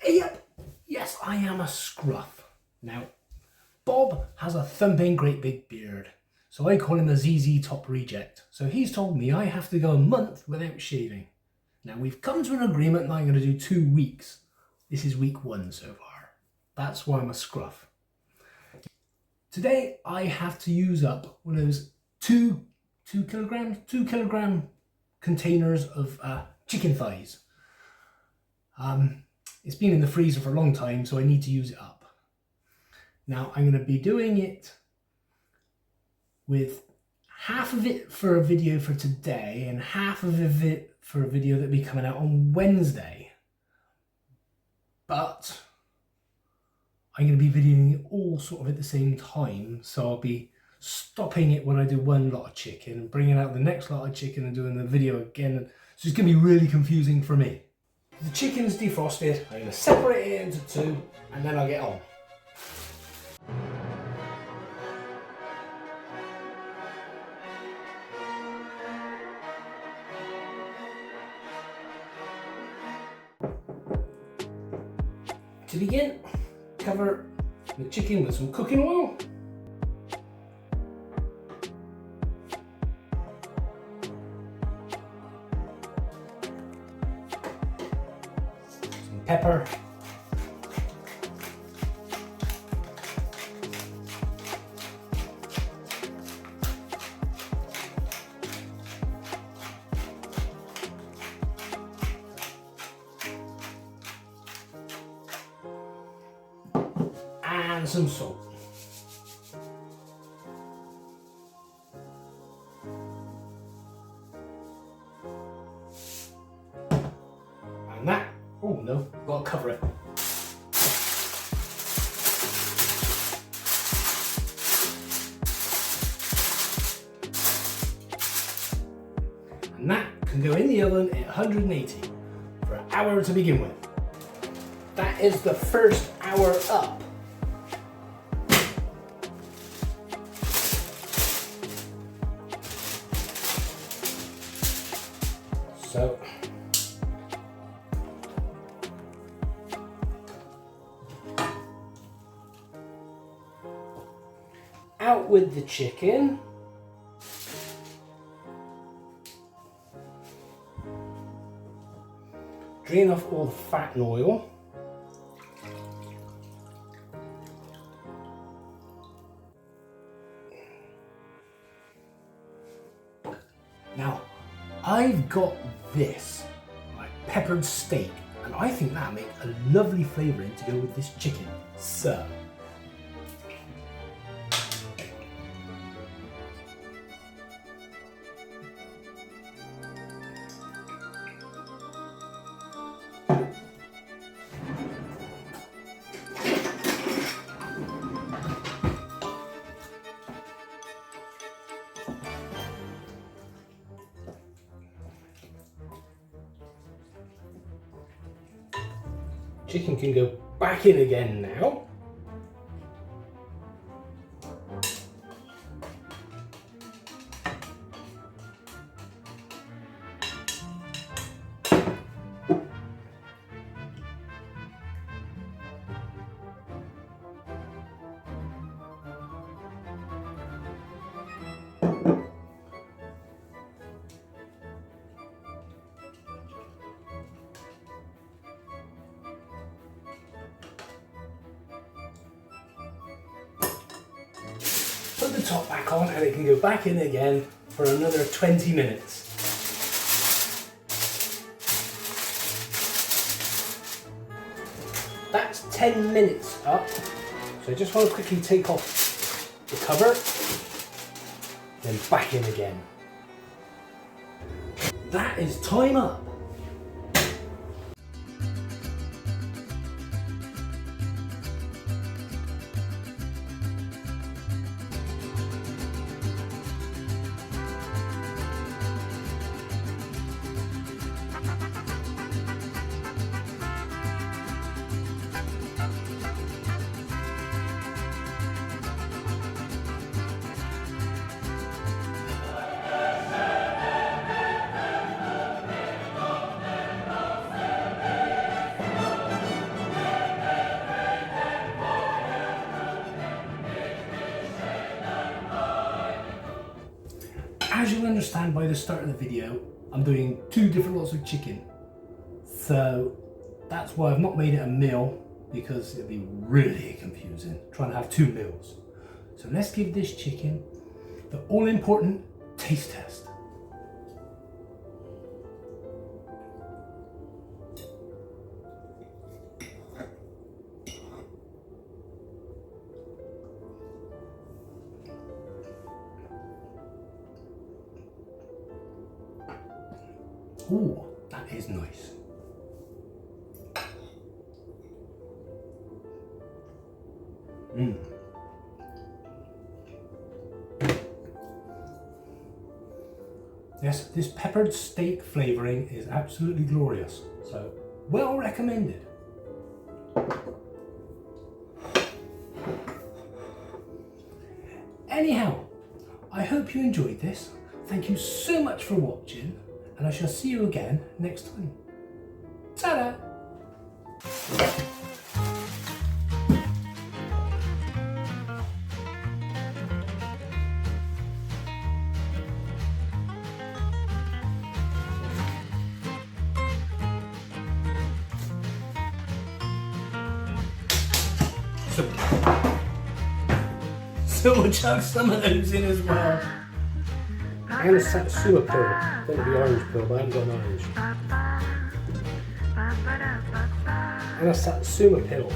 Yep, yes, I am a scruff. Now, Bob has a thumping great big beard, so I call him a ZZ Top reject. So he's told me I have to go a month without shaving. Now, we've come to an agreement that I'm going to do 2 weeks. This is week 1 so far. That's why I'm a scruff. Today, I have to use up one of those 2 kilogram containers of chicken thighs. It's been in the freezer for a long time, so I need to use it up. Now, I'm going to be doing it with half of it for a video for today and half of it for a video that'll be coming out on Wednesday. But I'm going to be videoing it all sort of at the same time, so I'll be stopping it when I do one lot of chicken and bringing out the next lot of chicken and doing the video again. So it's going to be really confusing for me. The chicken's defrosted, I'm going to separate it into 2 and then I'll get on. To begin, cover the chicken with some cooking oil. Some pepper. And some salt. And that, oh no, gotta cover it. And that can go in the oven at 180 for an hour to begin with. That is the first hour up. So, out with the chicken. Drain off all the fat and oil. Now, I've got this, like peppered steak, and I think that'll make a lovely flavouring to go with this chicken. So, chicken can go back in again now. Put the top back on and it can go back in again for another 20 minutes. That's 10 minutes up, so I just want to quickly take off the cover, then back in again. That is time up. as you'll understand by the start of the video, I'm doing 2 different lots of chicken. So that's why I've not made it a meal, because it'd be really confusing trying to have 2 meals. So let's give this chicken the all-important taste test. Ooh, that is nice. Yes, this peppered steak flavouring is absolutely glorious. So, well recommended. Anyhow, I hope you enjoyed this. Thank you so much for watching, and I shall see you again next time. Ta-da! So we'll chuck some of those in as well. And a Satsuma pill. I thought it'd be orange pill, but I haven't got an orange. And a Satsuma pill.